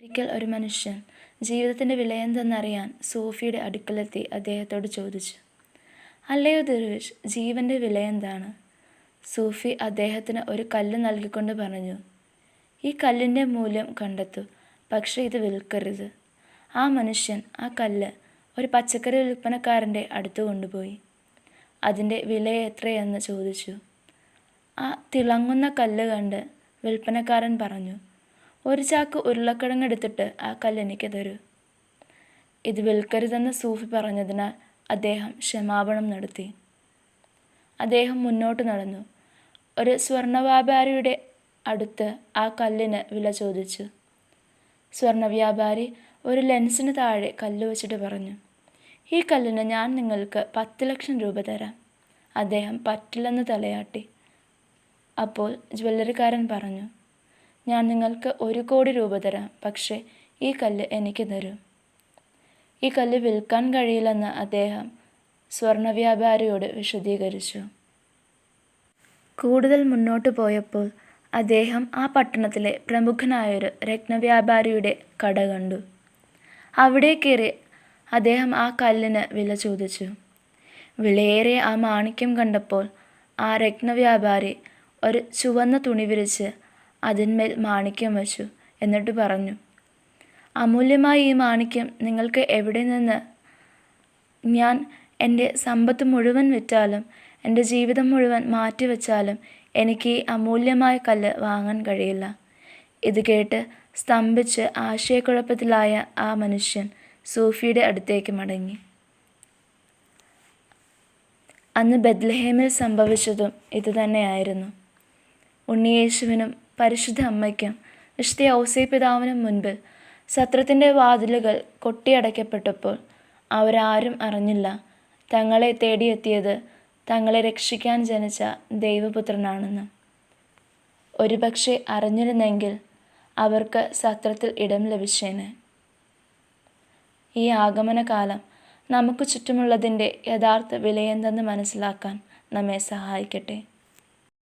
ഒരിക്കൽ ഒരു മനുഷ്യൻ ജീവിതത്തിൻ്റെ വിലയെന്തെന്നറിയാൻ സൂഫിയുടെ അടുക്കലെത്തി അദ്ദേഹത്തോട് ചോദിച്ചു. അല്ലയോ ദർവിഷ്, ജീവൻ്റെ വിലയെന്താണ്? സൂഫി അദ്ദേഹത്തിന് ഒരു കല്ല് നൽകിക്കൊണ്ട് പറഞ്ഞു, ഈ കല്ലിൻ്റെ മൂല്യം കണ്ടെത്തൂ, പക്ഷേ ഇത് വിൽക്കരുത്. ആ മനുഷ്യൻ ആ കല്ല് ഒരു പച്ചക്കറി വിൽപ്പനക്കാരൻ്റെ അടുത്ത് കൊണ്ടുപോയി. അതിൻ്റെ വില എത്രയെന്ന് ചോദിച്ചു. ആ തിളങ്ങുന്ന കല്ല് കണ്ട് വിൽപ്പനക്കാരൻ പറഞ്ഞു, ഒരു ചാക്ക് ഉരുളക്കിഴങ്ങ് എടുത്തിട്ട് ആ കല്ല് എനിക്ക് തരൂ. ഇത് വിൽക്കരുതെന്ന് സൂഫി പറഞ്ഞതിനാൽ അദ്ദേഹം ക്ഷമാപണം നടത്തി. അദ്ദേഹം മുന്നോട്ട് നടന്നു. ഒരു സ്വർണ്ണ വ്യാപാരിയുടെ അടുത്ത് ആ കല്ലിന് വില ചോദിച്ചു. സ്വർണ്ണ വ്യാപാരി ഒരു ലെൻസിന് താഴെ കല്ല് വെച്ചിട്ട് പറഞ്ഞു, ഈ കല്ലിന് ഞാൻ നിങ്ങൾക്ക് 10 ലക്ഷം രൂപ തരാം. അദ്ദേഹം പറ്റില്ലെന്ന് തലയാട്ടി. അപ്പോൾ ജ്വല്ലറിക്കാരൻ പറഞ്ഞു, ഞാൻ നിങ്ങൾക്ക് 1 കോടി രൂപ തരാം, പക്ഷേ ഈ കല്ല് എനിക്ക് തരൂ. ഈ കല്ല് വിൽക്കാൻ കഴിയില്ലെന്ന് അദ്ദേഹം സ്വർണ്ണ വ്യാപാരിയോട് വിശദീകരിച്ചു. കൂടുതൽ മുന്നോട്ട് പോയപ്പോൾ അദ്ദേഹം ആ പട്ടണത്തിലെ പ്രമുഖനായൊരു രത്നവ്യാപാരിയുടെ കട കണ്ടു. അവിടെ കയറി അദ്ദേഹം ആ കല്ലിന് വില ചോദിച്ചു. വിലയേറിയ ആ മാണിക്യം കണ്ടപ്പോൾ ആ രത്നവ്യാപാരി ഒരു ചുവന്ന തുണി വിരിച്ച് അതിന്മേൽ മാണിക്യം വച്ചു. എന്നിട്ട് പറഞ്ഞു, അമൂല്യമായ ഈ മാണിക്യം നിങ്ങൾക്ക് എവിടെ നിന്ന്? ഞാൻ എൻ്റെ സമ്പത്ത് മുഴുവൻ വിറ്റാലും എൻ്റെ ജീവിതം മുഴുവൻ മാറ്റിവെച്ചാലും എനിക്ക് ഈ അമൂല്യമായ കല്ല് വാങ്ങാൻ കഴിയില്ല. ഇത് കേട്ട് സ്തംഭിച്ച് ആശയക്കുഴപ്പത്തിലായ ആ മനുഷ്യൻ സൂഫിയുടെ അടുത്തേക്ക് മടങ്ങി. അന്ന് ബെത്ലഹേമിൽ സംഭവിച്ചതും ഇതുതന്നെയായിരുന്നു. ഉണ്ണിയേശുവിനും പരിശുദ്ധ അമ്മയ്ക്കും വിശുദ്ധ ഔസേപ്പിതാവിനും മുൻപിൽ സത്രത്തിൻ്റെ വാതിലുകൾ കൊട്ടിയടയ്ക്കപ്പെട്ടപ്പോൾ അവരാരും അറിഞ്ഞില്ല തങ്ങളെ തേടിയെത്തിയത് തങ്ങളെ രക്ഷിക്കാൻ ജനിച്ച ദൈവപുത്രനാണെന്ന്. ഒരുപക്ഷെ അറിഞ്ഞിരുന്നെങ്കിൽ അവർക്ക് സത്രത്തിൽ ഇടം ലഭിച്ചേനെ. ഈ ആഗമനകാലം നമുക്ക് ചുറ്റുമുള്ളതിൻ്റെ യഥാർത്ഥ വിലയെന്തെന്ന് മനസ്സിലാക്കാൻ നമ്മെ സഹായിക്കട്ടെ.